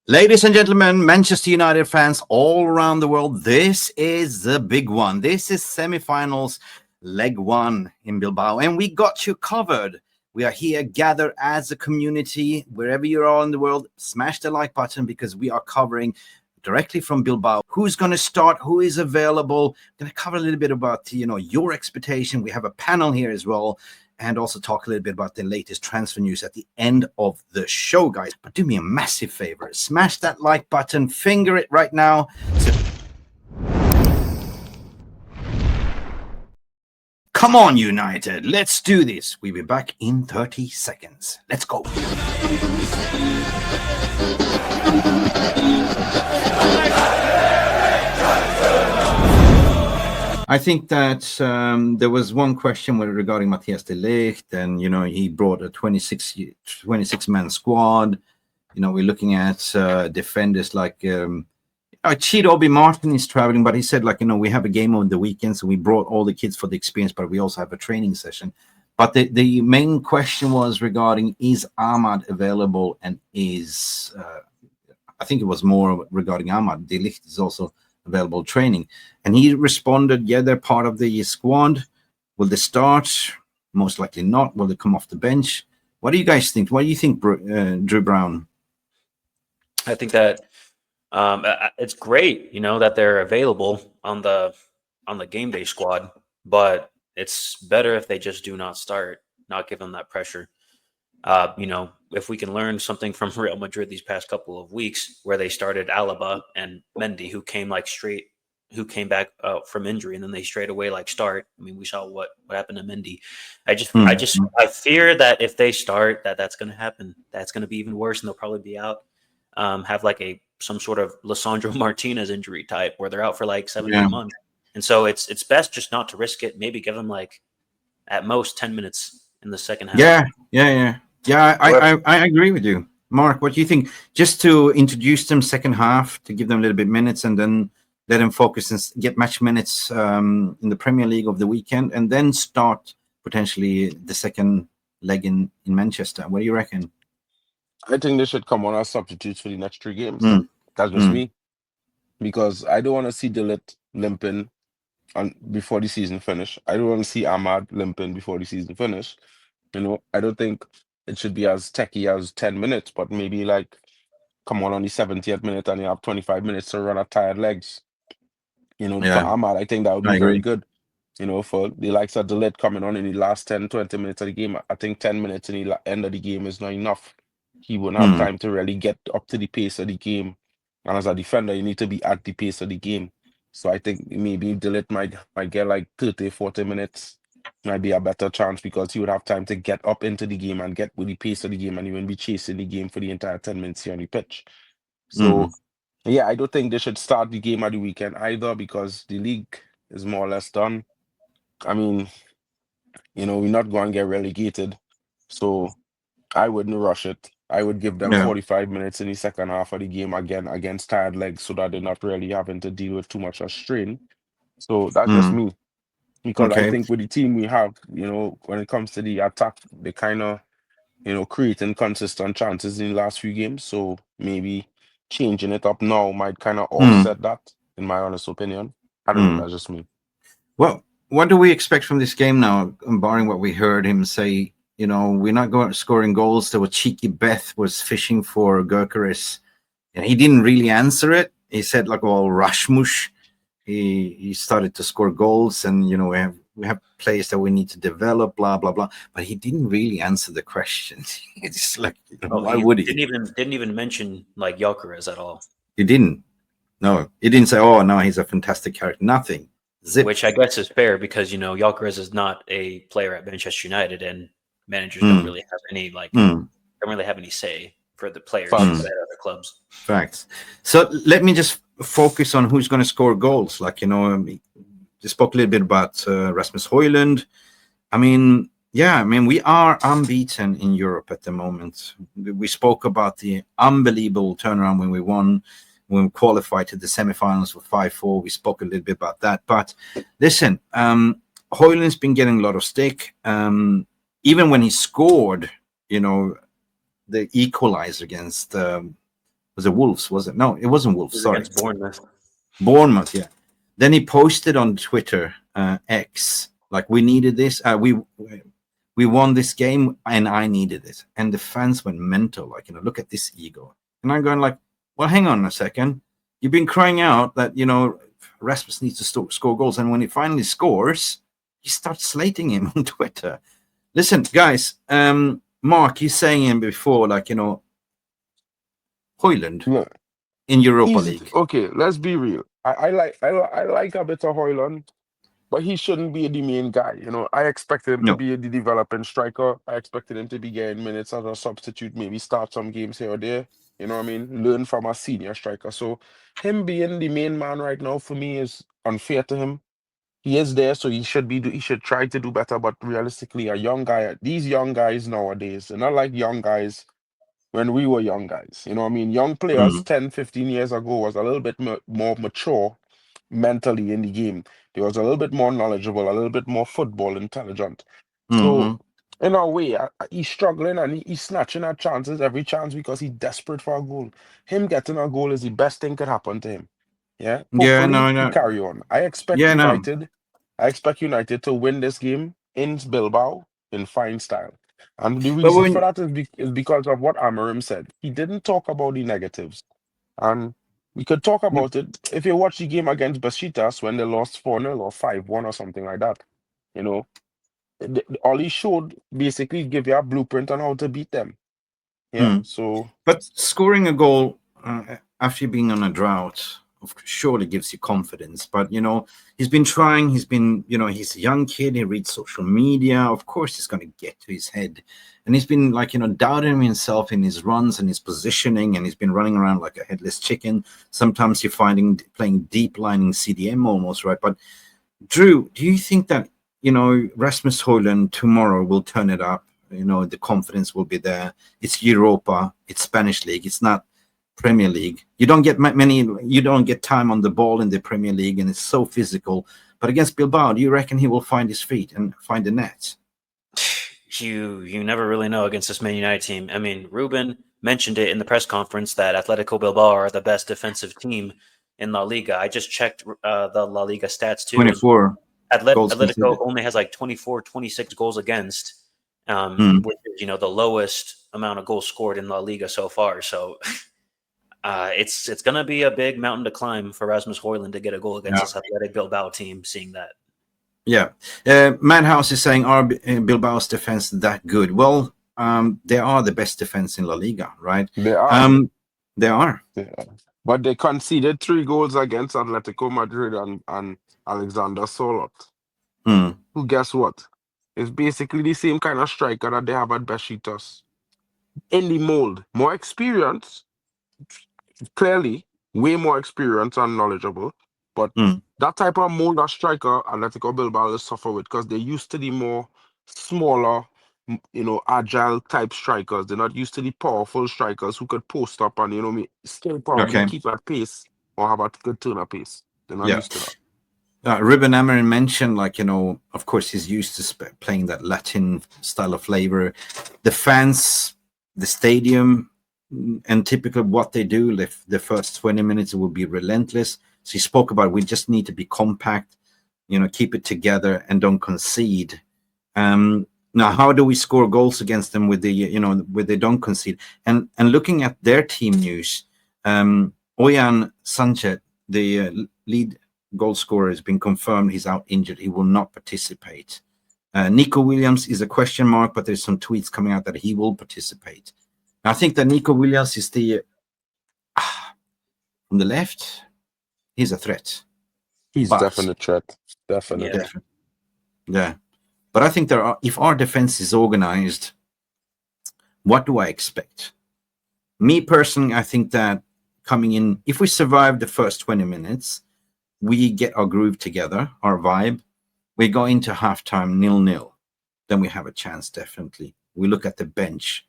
Ladies and gentlemen, Manchester United fans all around the world, this is the big one. This is semi-finals, leg one in Bilbao, and we got you covered. We are here gathered as a community. Wherever you are in the world, smash the like button because we are covering directly from Bilbao. Who's going to start? Who is available? Going to cover a little bit about, your expectation. We have a panel here as well. And also talk a little bit about the latest transfer news at the end of the show, guys. But do me a massive favor. Smash that like button. Finger it right now. Come on, United. Let's do this. We'll be back in 30 seconds. Let's go. I think that there was one question regarding Matthias de Ligt, and he brought a 26-man squad. We're looking at defenders like Chido Obi Martin is traveling, but he said we have a game on the weekend, so we brought all the kids for the experience, but we also have a training session. But the main question was regarding is Ahmad available, and is I think it was more regarding Ahmad. De Ligt is also available training, and he responded, yeah, they're part of the squad. Will they start? Most likely not. Will they come off the bench? What do you guys think? What do you think, Drew Brown? I think that it's great, that they're available on the game day squad, but it's better if they just do not start, not give them that pressure. If we can learn something from Real Madrid these past couple of weeks, where they started Alaba and Mendy, who came back from injury, and then they straight away start. I mean, we saw what happened to Mendy. I fear that if they start, that's going to happen. That's going to be even worse, and they'll probably be out. Have some sort of Lisandro Martinez injury type, where they're out for 7-8 months, and so it's best just not to risk it. Maybe give them at most 10 minutes in the second half. Yeah, I agree with you. Mark, what do you think? Just to introduce them second half, to give them a little bit minutes, and then let them focus and get match minutes in the Premier League of the weekend, and then start potentially the second leg in Manchester. What do you reckon? I think they should come on as substitutes for the next 3 games. That's just me. Because I don't want to see De Ligt limping before the season finish. I don't want to see Ahmad limping before the season finish. I don't think it should be as techy as 10 minutes, but maybe come on the 70th minute and you have 25 minutes to run at tired legs. For Ahmad, I think that would be very good. For the likes of De Ligt coming on in the last 10, 20 minutes of the game, I think 10 minutes in the end of the game is not enough. He wouldn't have time to really get up to the pace of the game. And as a defender, you need to be at the pace of the game. So I think maybe De Ligt might get 30, 40 minutes. Might be a better chance because he would have time to get up into the game and get with the pace of the game, and he wouldn't be chasing the game for the entire 10 minutes here on the pitch. So, I don't think they should start the game at the weekend either, because the league is more or less done. I mean, we're not going to get relegated, so I wouldn't rush it. I would give them 45 minutes in the second half of the game again against tired legs, so that they're not really having to deal with too much of strain. So that's just me. Because I think with the team we have, when it comes to the attack, they kind of, creating consistent chances in the last few games. So maybe changing it up now might kind of offset that, in my honest opinion. I don't know, that's just me. Well, what do we expect from this game now, barring what we heard him say? We're not going scoring goals. There was cheeky Beth was fishing for Gyökeres, and he didn't really answer it. He said Rasmus. He started to score goals, and we have players that we need to develop, blah blah blah. But he didn't really answer the question. It's why would he? Didn't even mention Gyökeres at all. He didn't. No, he didn't say, "Oh no, he's a fantastic character." Nothing. Zip. Which I guess is fair, because Gyökeres is not a player at Manchester United, and managers don't really have any don't really have any say for the players at other clubs. Facts. So let me just focus on who's going to score goals. You spoke a little bit about Rasmus Højlund. I mean, we are unbeaten in Europe at the moment. We spoke about the unbelievable turnaround when we qualified to the semifinals with 5-4. We spoke a little bit about that. But listen, Højlund's been getting a lot of stick. Even when he scored, the equalizer against Was it Wolves? Was it? No, it wasn't Wolves. It was Sorry, against Bournemouth. Bournemouth. Yeah. Then he posted on Twitter X like, we needed this. We won this game and I needed it. And the fans went mental. Like, look at this ego. And I'm going like, well, hang on a second. You've been crying out that, Rasmus needs to score goals. And when he finally scores, you start slating him on Twitter. Listen, guys, Mark, he's saying him before, like, Højlund in Europa League. Okay, let's be real. I like a bit of Højlund, but he shouldn't be the main guy. I expected him to be the developing striker. I expected him to be getting minutes as a substitute, maybe start some games here or there. You know what I mean? Learn from a senior striker. So him being the main man right now for me is unfair to him. He is there, so he should try to do better. But realistically, a young guy, these young guys nowadays, they're not like young guys when we were young guys. You know what I mean? Young players 10, 15 years ago was a little bit more mature mentally in the game. They was a little bit more knowledgeable, a little bit more football intelligent. So in a way, he's struggling and he's snatching at chances, every chance, because he's desperate for a goal. Him getting a goal is the best thing could happen to him. Yeah. Hopefully, he carry on. I expect United to win this game in Bilbao in fine style. And the reason for that is because of what Amorim said. He didn't talk about the negatives. And we could talk about it if you watch the game against Besiktas when they lost 4-0 or 5-1 or something like that. All he showed basically give you a blueprint on how to beat them. Yeah. But scoring a goal after being on a drought surely gives you confidence. But he's been trying. He's been, he's a young kid. He reads social media. Of course, it's going to get to his head, and he's been like doubting himself in his runs and his positioning, and he's been running around like a headless chicken. Sometimes you're playing deep lining CDM almost, right? But Drew, do you think that Rasmus Højlund tomorrow will turn it up? The confidence will be there. It's Europa. It's Spanish league. It's not Premier League. You don't get time on the ball in the Premier League, and it's so physical. But against Bilbao, do you reckon he will find his feet and find the net? You never really know against this Man United team. I mean, Ruben mentioned it in the press conference that Atletico Bilbao are the best defensive team in La Liga. I just checked the La Liga stats too. 24. Atletico only has like 24, 26 goals against, which is, the lowest amount of goals scored in La Liga so far. So it's going to be a big mountain to climb for Rasmus Højlund to get a goal against this Athletic Bilbao team, seeing that. Yeah. Madhouse is saying, are Bilbao's defense that good? Well, they are the best defense in La Liga, right? They are. They are. But they conceded 3 goals against Atletico Madrid and Alexander Solot. Who, guess what? It's basically the same kind of striker that they have at Besiktas. In the mold. More experience. Clearly, way more experience and knowledgeable. But that type of mold of striker, Atletico Bilbao will suffer with because they're used to the more smaller, agile type strikers. They're not used to the powerful strikers who could post up and, still probably keep at pace or have a good turn of pace. They're not used to that. Ruben Amorim mentioned, of course, he's used to playing that Latin style of flavor. The fans, the stadium, and typically what they do, the first 20 minutes, it will be relentless. So he spoke about we just need to be compact, keep it together and don't concede. Now, how do we score goals against them with where they don't concede? And looking at their team news, Oyan Sanchez, the lead goal scorer, has been confirmed he's out injured. He will not participate. Nico Williams is a question mark, but there's some tweets coming out that he will participate. I think that Nico Williams is from the left. He's a threat. He's definitely a threat. Definitely. Yeah. But I think if our defense is organized, what do I expect? Me personally, I think that coming in, if we survive the first 20 minutes, we get our groove together, our vibe. We go into halftime 0-0. Then we have a chance, definitely. We look at the bench.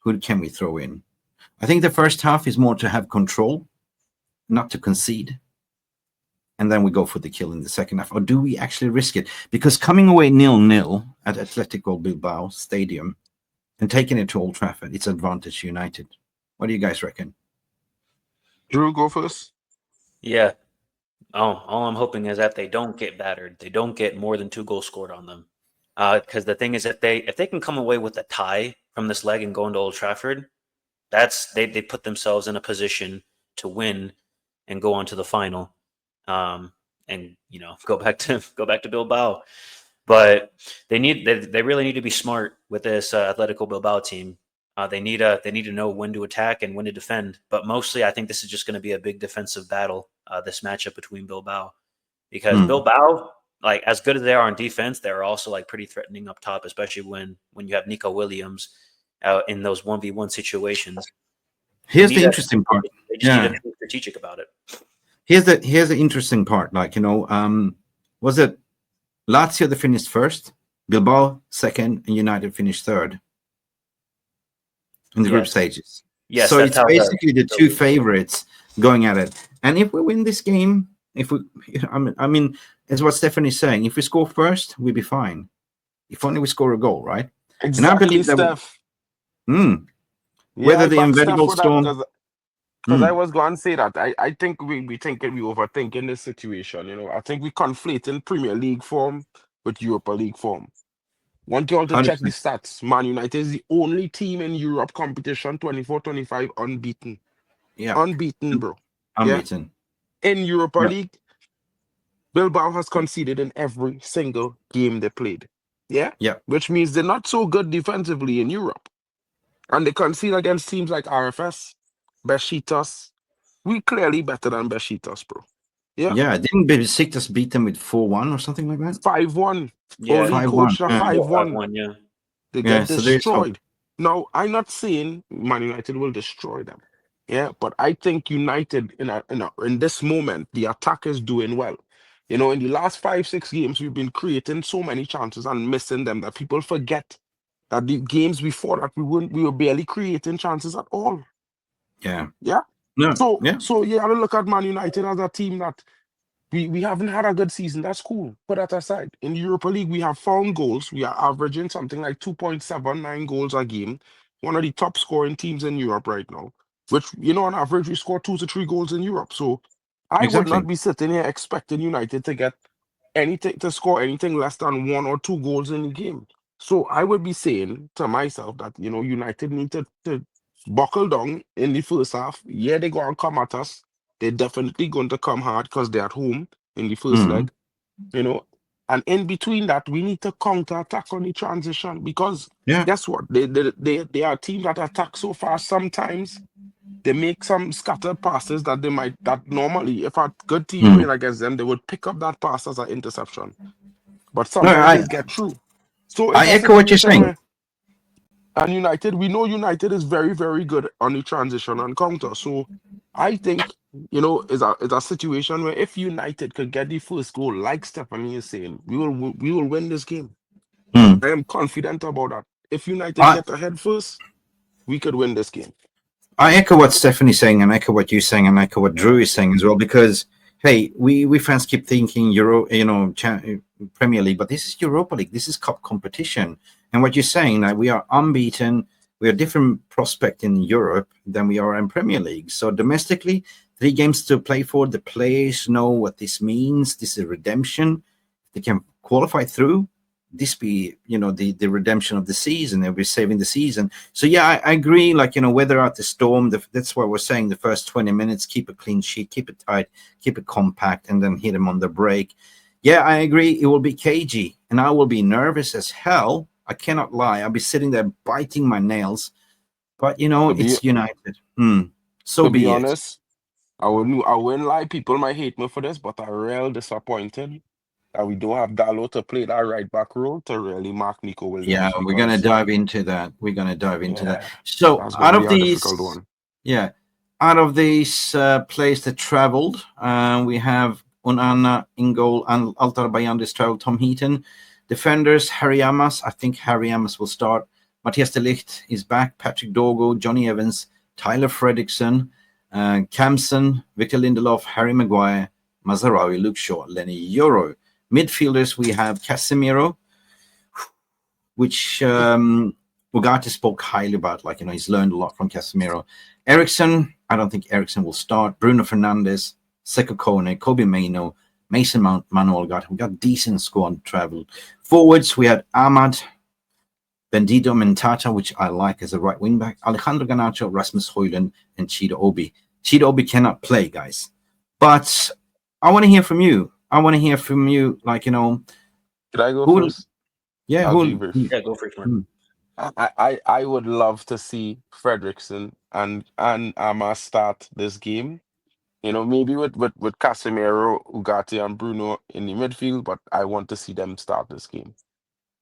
Who can we throw in? I think the first half is more to have control, not to concede. And then we go for the kill in the second half. Or do we actually risk it? Because coming away 0-0 at Atletico Bilbao Stadium and taking it to Old Trafford, it's advantage United. What do you guys reckon? Drew, go first. Yeah. All I'm hoping is that they don't get battered. They don't get more than 2 goals scored on them. Because the thing is, if they can come away with a tie from this leg and go into Old Trafford, they put themselves in a position to win and go on to the final, and go back to Bilbao. But they really need to be smart with this Atletico Bilbao team. They need to know when to attack and when to defend. But mostly, I think this is just going to be a big defensive battle. This matchup between Bilbao, because Bilbao, like as good as they are on defense, they're also like pretty threatening up top, especially when you have Nico Williams in those 1v1 situations. Here's the interesting part. They just need to be strategic about it. Here's the interesting part. Like, was it Lazio that finished first, Bilbao second, and United finished third in the group stages? Yes, so it's basically the two favorites going at it. And if we win this game, I mean, it's what Stephanie's saying. If we score first, we'll be fine. If only we score a goal, right? Exactly, and I believe that. Steph. Whether the inevitable storm. Because I was going to say that I think we overthinking this situation. I think we conflating Premier League form with Europa League form. Want you all to 100%. Check the stats. Man United is the only team in Europe competition 24-25 unbeaten. Yeah, unbeaten, bro. Unbeaten. Yeah? In Europa League, Bilbao has conceded in every single game they played. Yeah, which means they're not so good defensively in Europe, and they concede against teams like RFS, Besiktas. We clearly better than Besiktas, bro. Yeah. Didn't Besiktas beat them with 4-1 or something like that? 5-1. Yeah, 5-1. Yeah. They get destroyed. Now, I'm not saying Man United will destroy them. Yeah, but I think United in this moment, the attack is doing well. In the last 5-6 games, we've been creating so many chances and missing them that people forget that the games before that we were barely creating chances at all. Yeah. No. So you have to look at Man United as a team that we haven't had a good season. That's cool. Put that aside. In the Europa League, we have found goals. We are averaging something like 2.79 goals a game. One of the top scoring teams in Europe right now. Which, on average, we score 2 to 3 goals in Europe. So I would not be sitting here expecting United to score anything less than 1 or 2 goals in the game. So I would be saying to myself that, United need to buckle down in the first half. Yeah, they go and come at us. They're definitely going to come hard because they're at home in the first leg, And in between that, we need to counter-attack on the transition because guess what? They are a team that attack so fast. Sometimes they make some scattered passes that normally, if a good team playing against them, they would pick up that pass as an interception. But sometimes they get through. So I echo what you're saying. And we know United is very, very good on the transition and counter. So I think, is a situation where if United could get the first goal, like Stephanie is saying, we will win this game. I am confident about that. If United get ahead first, we could win this game. I echo what Stephanie's saying, and echo what you're saying, and echo what Drew is saying as well. Because hey, we fans keep thinking Premier League, but this is Europa League. This is cup competition. And what you're saying, that we are unbeaten, we are different prospect in Europe than we are in Premier League. So domestically, 3 games to play for. The players know what this means. This is redemption. They can qualify through. This be, the redemption of the season. They'll be saving the season. So yeah, I agree. Like, weather out the storm. That's why we're saying the first 20 minutes, keep a clean sheet, keep it tight, keep it compact, and then hit them on the break. Yeah, I agree. It will be cagey, and I will be nervous as hell. I cannot lie. I'll be sitting there biting my nails. But, it's United. So to be honest, I wouldn't lie. People might hate me for this, but I'm real disappointed that we don't have Dalot to play that right back role to really mark Nico Williams. Yeah, we're going to dive into that. So out of these, out of these players that traveled, we have Onana in goal and Altar Bayandis traveled, Tom Heaton. Defenders, Harry Amas. I think Harry Amas will start. Matthias de Ligt is back. Patrick Dorgo, Johnny Evans, Tyler Fredrickson, Kamson, Victor Lindelof, Harry Maguire, Mazarawi, Luke Shaw, Lenny Yoro. Midfielders, we have Casemiro, which Ugarte spoke highly about, like, he's learned a lot from Casemiro. Eriksen, I don't think Eriksen will start. Bruno Fernandes, Seko Kone, Kobe Maino, Mason Mount, Manuel Ugarte. We got decent squad travel. Forwards, we had Ahmad, Bendido Mentata, which I like as a right wing back, Alejandro Garnacho, Rasmus Højlund, and Chido Obi. Chido Obi cannot play, guys. But I want to hear from you. Like, Could I go who, first? yeah, I'll who, be brief. Yeah, go for it, Mark. I would love to see Fredrickson and Ama start this game. Maybe with Casemiro, Ugarte, and Bruno in the midfield, but I want to see them start this game.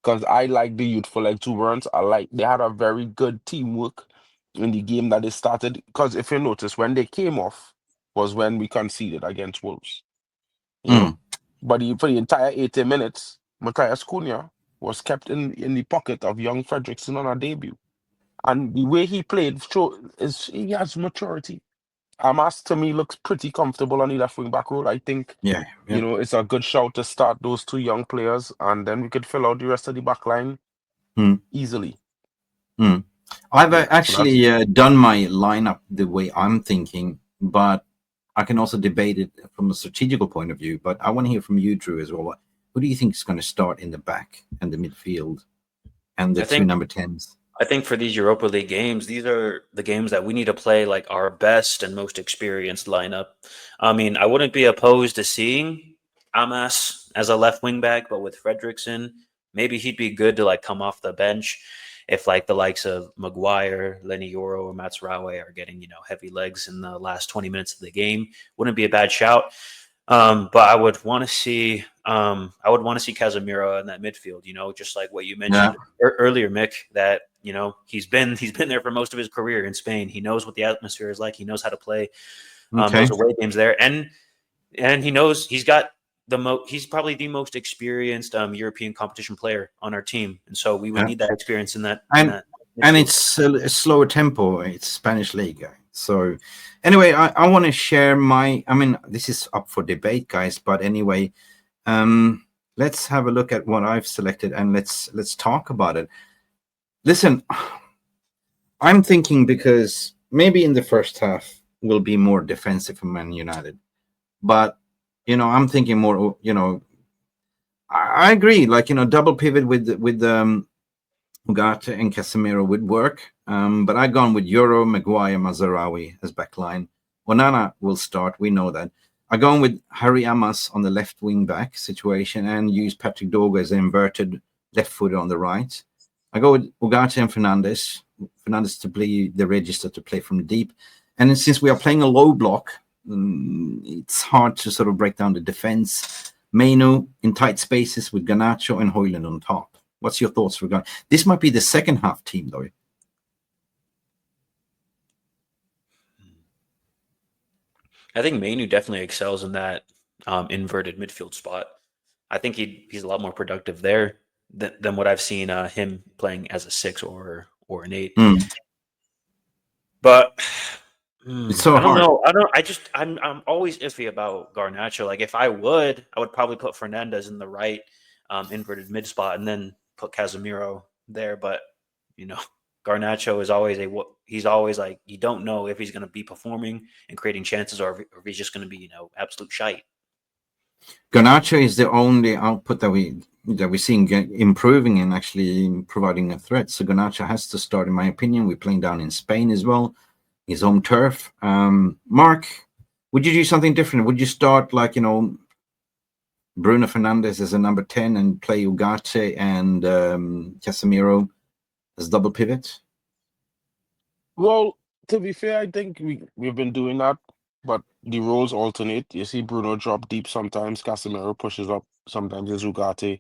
Because I like the youthful exuberance. They had a very good teamwork in the game that they started. Because if you notice, when they came off was when we conceded against Wolves. But for the entire 80 minutes, Matthias Cunha was kept in the pocket of young Fredrickson on our debut. And the way he played he has maturity. Amas to me looks pretty comfortable on the left wing back role. I think it's a good shout to start those two young players, and then we could fill out the rest of the back line easily. I've actually done my lineup the way I'm thinking, but I can also debate it from a strategical point of view. But I want to hear from you, Drew, as well. Who do you think is going to start in the back and the midfield and the two number 10s? I think for these Europa League games, these are the games that we need to play like our best and most experienced lineup. I mean, I wouldn't be opposed to seeing Amas as a left wing back, but with Fredrickson, maybe he'd be good to like come off the bench if like the likes of Maguire, Lenny Yoro, or Matsurawe are getting, heavy legs in the last 20 minutes of the game. Wouldn't be a bad shout. But I would want to see Casemiro in that midfield, just like what you mentioned earlier, Mick, that, he's been there for most of his career in Spain. He knows what the atmosphere is like. He knows how to play those away games there. And he knows he's got he's probably the most experienced European competition player on our team. And so we would need that experience in that. And it's a slower tempo. It's Spanish league. So anyway, I want to share this is up for debate, guys. But anyway, let's have a look at what I've selected and let's talk about it. Listen, I'm thinking because maybe in the first half will be more defensive for Man United. But, I'm thinking more, I agree. Like, double pivot with Ugarte and Casemiro would work. But I've gone with Euro, Maguire, Mazarawi as backline. Onana will start. We know that. I've gone with Harry Amas on the left wing back situation and use Patrick Dorgu as an inverted left footer on the right. I go with Ugarte and Fernandes. Fernandes to play the register to play from deep. And since we are playing a low block, it's hard to sort of break down the defense. Maino in tight spaces with Garnacho and Højlund on top. What's your thoughts regarding this? Might be the second half team, though. I think Mainu definitely excels in that inverted midfield spot. I think he's a lot more productive there than what I've seen him playing as a 6 or an 8. But it's so I don't hard. know. I'm always iffy about Garnacho. Like if I would probably put Fernandes in the right inverted mid spot and then put Casemiro there. But Garnacho is always he's always like, you don't know if he's going to be performing and creating chances or if he's just going to be, absolute shite. Garnacho is the only output that we're seeing improving and actually providing a threat. So Garnacho has to start, in my opinion. We're playing down in Spain as well, his home turf. Mark, would you do something different? Would you start like, Bruno Fernandes as a number 10 and play Ugarte and Casemiro as double pivot? Well, to be fair, I think we've been doing that, but the roles alternate. You see Bruno drop deep sometimes, Casemiro pushes up, sometimes it's Ugarte.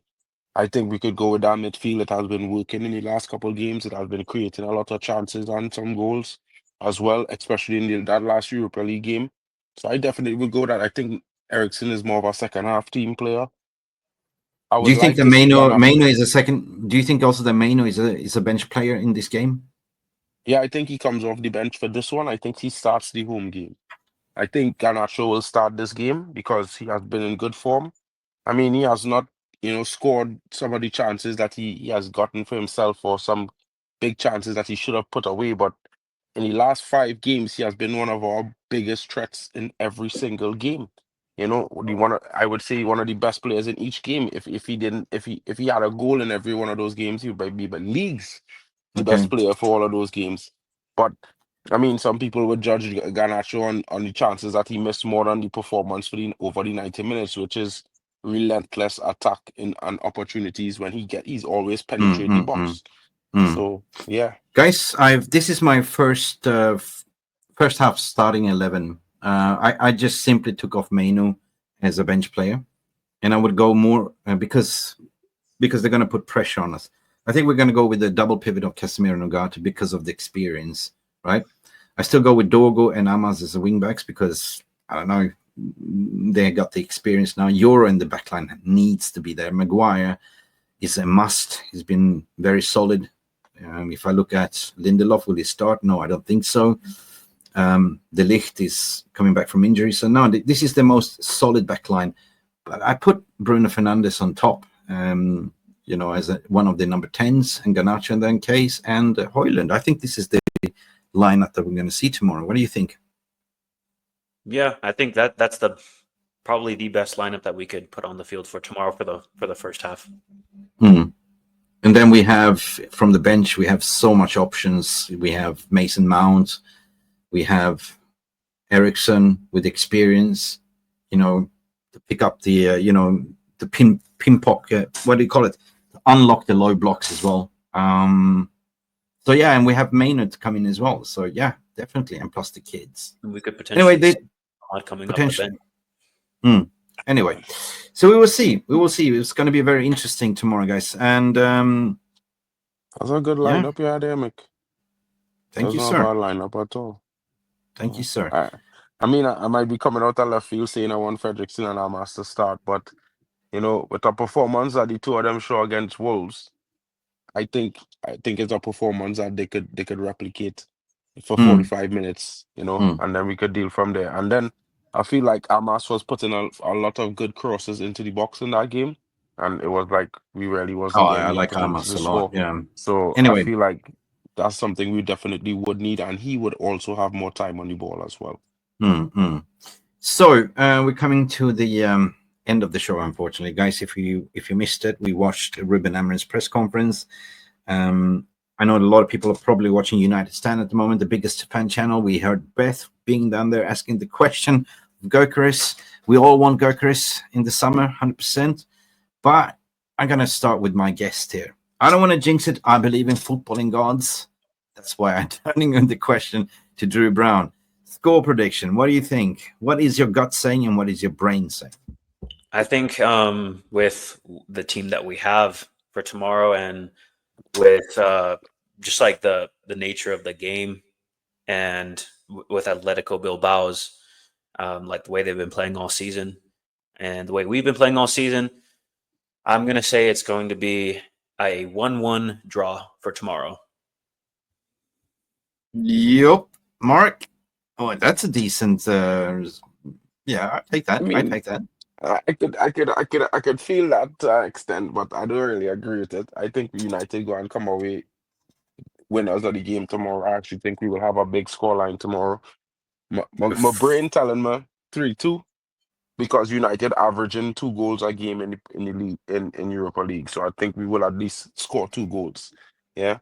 I think we could go with that midfield. It has been working in the last couple of games. It has been creating a lot of chances and some goals as well, especially in that last Europa League game. So I definitely would go that. I think Eriksen is more of a second half team player. Do you think that Maino is a second? Do you think also that Maino is a bench player in this game? Yeah, I think he comes off the bench for this one. I think he starts the home game. I think Garnacho will start this game because he has been in good form. I mean, he has not, scored some of the chances that he has gotten for himself or some big chances that he should have put away. But in the last 5 games, he has been one of our biggest threats in every single game. You know, I would say one of the best players in each game. If he had a goal in every one of those games, he would be the league's the best player for all of those games. But I mean, some people would judge Garnacho on the chances that he missed more than the performance over the 90 minutes, which is relentless attack and opportunities when he's always penetrate the box. So yeah, guys, this is my first half starting 11. I just simply took off Mainu as a bench player, and I would go more because they're going to put pressure on us. I think we're going to go with the double pivot of Casemiro and Ugarte because of the experience, right? I still go with Dorgo and Amas as the wing backs because I don't know, they got the experience now. Euro in the backline needs to be there. Maguire is a must. He's been very solid. If I look at Lindelof, will he start? No, I don't think so. De Ligt is coming back from injury. So no, this is the most solid backline. But I put Bruno Fernandes on top, as one of the number 10s, and Garnacho in that case, and Højlund. I think this is the lineup that we're going to see tomorrow. What do you think? Yeah, I think that's probably the best lineup that we could put on the field for tomorrow for the first half. And then we have from the bench, we have so much options. We have Mason Mount, we have Ericsson with experience, to pick up the the pin pocket. What do you call it? Unlock the low blocks as well. So yeah, and we have Maynard coming as well. So yeah, definitely, and plus the kids. And we could potentially coming up the bench. Anyway, so we will see. It's going to be very interesting tomorrow, guys. And that's a good lineup, yeah, there, Mick. Thank you, not sir. a bad lineup at all. Thank you, sir. I mean, I might be coming out of left field saying I want Fredrickson and Amas to start, but with a performance that the two of them show against Wolves, I think it's a performance that they could replicate for 45 minutes, and then we could deal from there. And then I feel like Amas was putting a lot of good crosses into the box in that game, and it was like we really wasn't getting I the like opportunity Amas to a lot. score. Yeah. So Anyway, I feel like that's something we definitely would need, and he would also have more time on the ball as well. So we're coming to the end of the show, unfortunately, guys. If you missed it, we watched Ruben Amorim's press conference. I know a lot of people are probably watching United Stand at the moment, the biggest fan channel. We heard Beth being down there asking the question of Gyökeres. We all want Gyökeres in the summer, 100%. But I'm going to start with my guest here. I don't want to jinx it. I believe in footballing gods. That's why I'm turning on the question to Drew Brown. Score prediction. What do you think? What is your gut saying and what is your brain saying? I think with the team that we have for tomorrow and with just like the nature of the game and with Atletico Bilbao's like the way they've been playing all season and the way we've been playing all season, I'm going to say it's going to be a 1-1 draw for tomorrow. Yep. Mark? Oh, that's a decent. Yeah, I take that. I take that. I could feel that extent, but I don't really agree with it. I think United go and come away winners of the game tomorrow. I actually think we will have a big scoreline tomorrow. My brain telling me 3-2 because United averaging 2 goals a game in the league in Europa League. So I think we will at least score 2 goals. Yeah.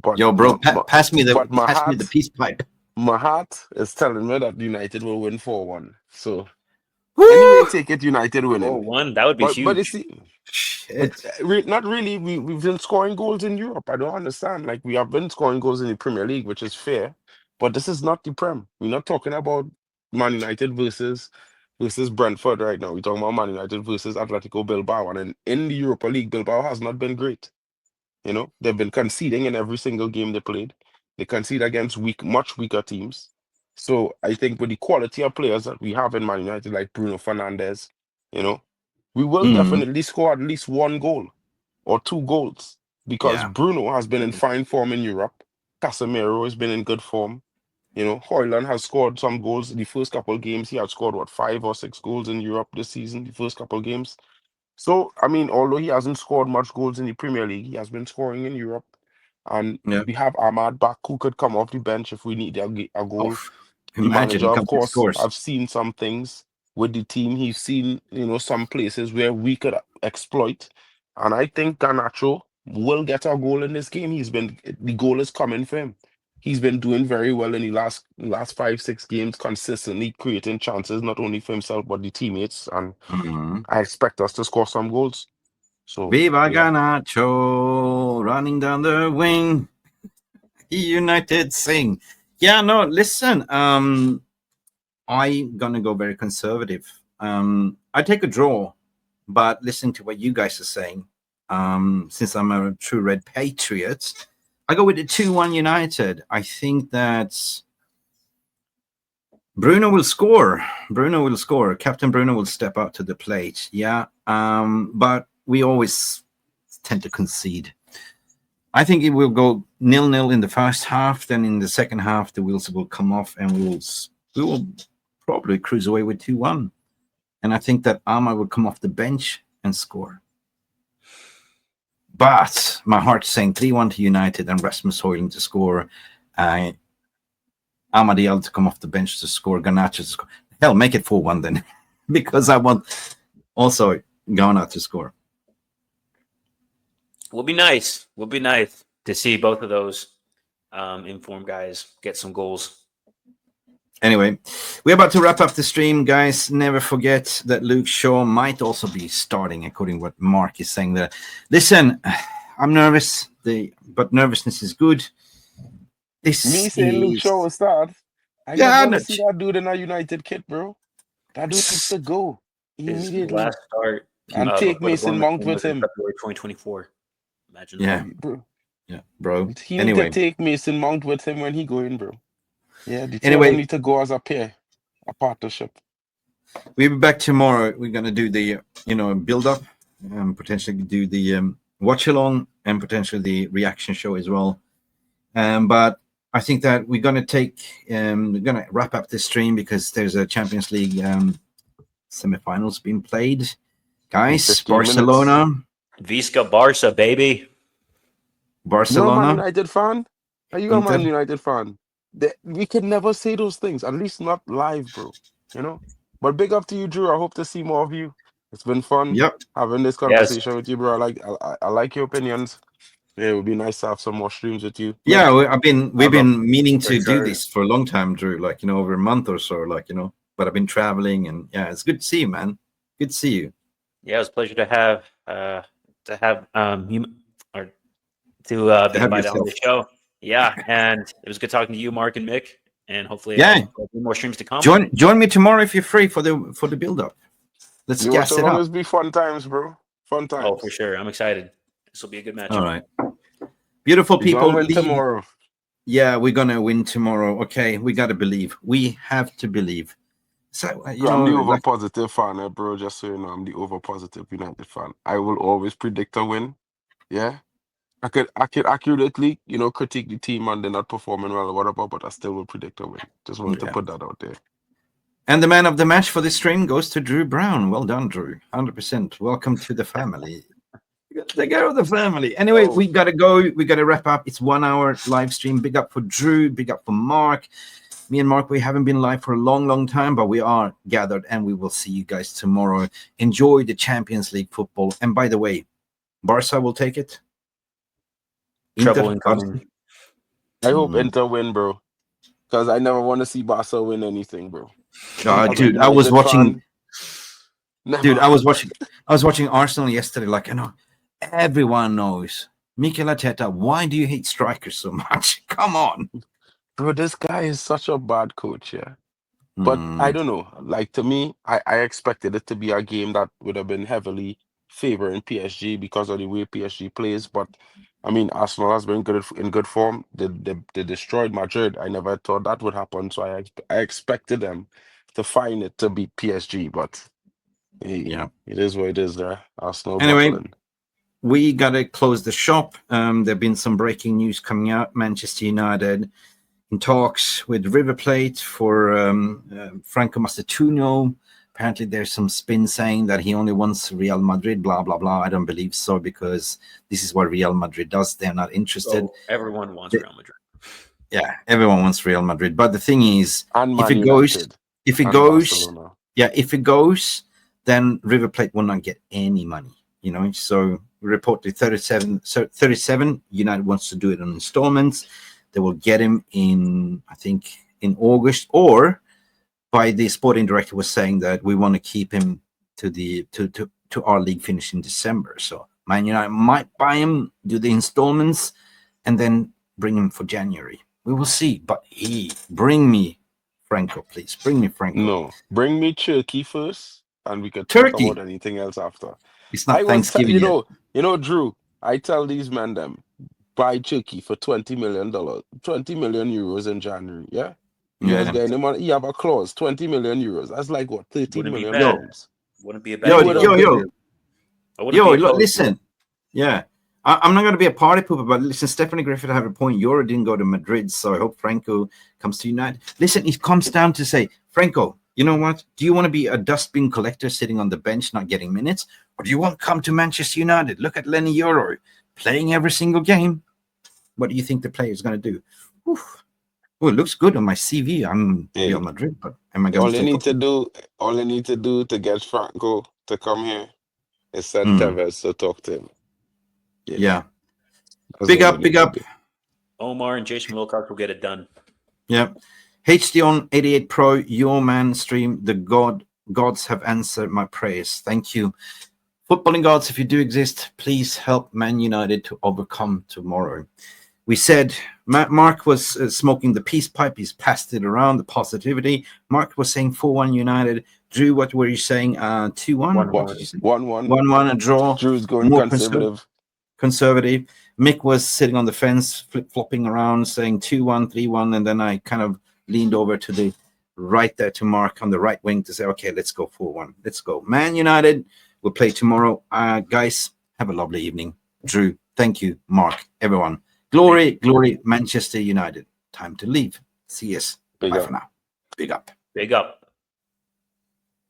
But yo, bro, pass me the peace pipe. My heart is telling me that United will win 4-1. So anyway, take it United winning. 4-1, that would be huge. But you see, not really. We've been scoring goals in Europe. I don't understand. Like we have been scoring goals in the Premier League, which is fair. But this is not the Prem. We're not talking about Man United versus Brentford right now. We're talking about Man United versus Atletico Bilbao. And in the Europa League, Bilbao has not been great. They've been conceding in every single game they played. They concede against much weaker teams. So I think with the quality of players that we have in Man United, like Bruno Fernandes, we will definitely score at least 1 goal or 2 goals because Bruno has been in fine form in Europe. Casemiro has been in good form. Højlund has scored some goals. The first couple of games, he had scored, 5 or 6 goals in Europe this season, the first couple of games. So, I mean, although he hasn't scored much goals in the Premier League, he has been scoring in Europe. And Yeah. we have Ahmad back who could come off the bench if we need a goal. Oh, The imagine manager, he of comes and course, scores. I've seen some things with the team. He's seen, some places where we could exploit. And I think Garnacho will get a goal in this game. The goal is coming for him. He's been doing very well in the last 5-6 games, consistently creating chances, not only for himself, but the teammates. And I expect us to score some goals. So, Viva yeah. Garnacho, running down the wing. United sing. Yeah, no, listen. I'm gonna go very conservative. I take a draw, but listen to what you guys are saying. Since I'm a true red patriot, I go with the 2-1 United. I think that Bruno will score. Captain Bruno will step up to the plate. Yeah. But we always tend to concede. I think it will go 0-0 in the first half. Then in the second half, the wheels will come off, and we will probably cruise away with 2-1. And I think that Ahmad will come off the bench and score. But my heart's saying 3-1 to United and Rasmus Højlund to score. Ahmad Diallo to come off the bench to score. Garnacho to score. Hell, make it 4-1 then, because I want also Ghana to score. Will be nice. Will be nice to see both of those informed guys get some goals. Anyway, we're about to wrap up the stream, guys. Never forget that Luke Shaw might also be starting, according to what Mark is saying there. Listen, I'm nervous, but nervousness is good. Me saying Luke Shaw will start. I just want to see that dude in a United kit, bro. That dude needs to go immediately. His last start and take Mason Mount with him. February 2024. Imagine that. Bro. Yeah, bro. He need to take Mason Mount with him when he go in, bro. Yeah, the two of them need to go as a pair, a partnership. We'll be back tomorrow. We're gonna do the build up, potentially do the watch along, and potentially the reaction show as well. But I think that we're gonna wrap up this stream because there's a Champions League semifinals being played. Guys, Barcelona. Visca Barca, baby. Barcelona. You're a Man United fan? Are you a Man United fan? We can never say those things, at least not live, bro. But big up to you, Drew. I hope to see more of you. It's been fun having this conversation with you, bro. I like your opinions. Yeah, it would be nice to have some more streams with you. Yeah, we've been meaning to do this for a long time, Drew. Over a month or so. But I've been traveling, and yeah, it's good to see you, man. Good to see you. Yeah, it was a pleasure to have you or to be invited on the show. Yeah, and it was good talking to you, Mark and Mick, and hopefully more streams to come. Join me tomorrow if you're free for the build up. Let's gas it up. It's be fun times, bro. Fun times. Oh, for sure. I'm excited. This will be a good match. All right. Beautiful people. We're gonna win tomorrow. Yeah, we're gonna win tomorrow. Okay, we gotta believe. We have to believe. So I'm the over positive fan, bro. Just so you know, I'm the over positive United fan. I will always predict a win. Yeah. I could accurately, critique the team and they're not performing well or whatever, but I still will predict a win. Just wanted to put that out there. And the man of the match for this stream goes to Drew Brown. Well done, Drew. 100%. Welcome to the family. The girl of the family. Anyway, we gotta go. We gotta wrap up. It's 1 hour live stream. Big up for Drew. Big up for Mark. Me and Mark, we haven't been live for a long, long time, but we are gathered, and we will see you guys tomorrow. Enjoy the Champions League football. And by the way, Barca will take it. Trouble incoming. I hope Inter win, bro. Because I never want to see Barca win anything, bro. Dude, I was watching. Dude, I was watching Arsenal yesterday. Everyone knows Mikel Arteta. Why do you hate strikers so much? Come on, bro. This guy is such a bad coach, yeah. But I don't know. To me, I expected it to be a game that would have been heavily favoring PSG because of the way PSG plays. But I mean, Arsenal has been in good form. They destroyed Madrid. I never thought that would happen. So I expected them to find it to beat PSG. But it is what it is there. Arsenal battling. We got to close the shop. There have been some breaking news coming out. Manchester United in talks with River Plate for Franco Macetuno Apparently, there's some spin saying that he only wants Real Madrid, blah, blah, blah. I don't believe so, because this is what Real Madrid does. They're not interested. So everyone wants Real Madrid. Yeah, everyone wants Real Madrid. But the thing is, And if Man it goes, United if it and goes, Barcelona. yeah, if it goes, then River Plate will not get any money, you know. So reportedly 37 United wants to do it on installments. They will get him in, I think, in August, or by the sporting director was saying that we want to keep him to our league finish in December. So Man United might buy him, do the installments, and then bring him for January. We will see. But bring me Franco, please. Bring me Franco. No, bring me Turkey first, and we could talk Turkey. about anything else after. It's not I was, Thanksgiving yet. you know, Drew. I tell these men them buy Turkey for $20 million, 20 million euros in January. Yeah, you guys getting him on? You have a clause, 20 million euros. That's like what, 13 Wouldn't be million bad. pounds. Wouldn't be a bad deal. Listen. Yeah. I'm not going to be a party pooper, but listen, Stephanie Griffith have a point. Euro didn't go to Madrid, so I hope Franco comes to United. Listen, it comes down to say, Franco, you know what? Do you want to be a dustbin collector sitting on the bench not getting minutes? Or do you want to come to Manchester United? Look at Lenny Euro playing every single game. What do you think the player is going to do? Oof. Oh, it looks good on my CV. I'm Real Madrid, but am I going All you need to do to get Franco to come here is send Tevez to talk to him. Yeah. Big up. Omar and Jason Wilcox will get it done. Yeah. HD on 88 Pro, your man stream. The gods have answered my prayers. Thank you. Footballing gods, if you do exist, please help Man United to overcome tomorrow. We said Mark was smoking the peace pipe. He's passed it around, the positivity. Mark was saying 4-1 United. Drew, what were you saying? 2-1? What did you say? 1-1. 1-1, a draw. Drew's going more conservative. Mick was sitting on the fence, flip-flopping around, saying 2-1, 3-1, and then I kind of leaned over to the right there to Mark on the right wing to say, okay, let's go 4-1. Let's go. Man United will play tomorrow. Guys, have a lovely evening. Drew, thank you. Mark, everyone. Glory, Manchester United. Time to leave. See you. Bye for now. Big up. Big up.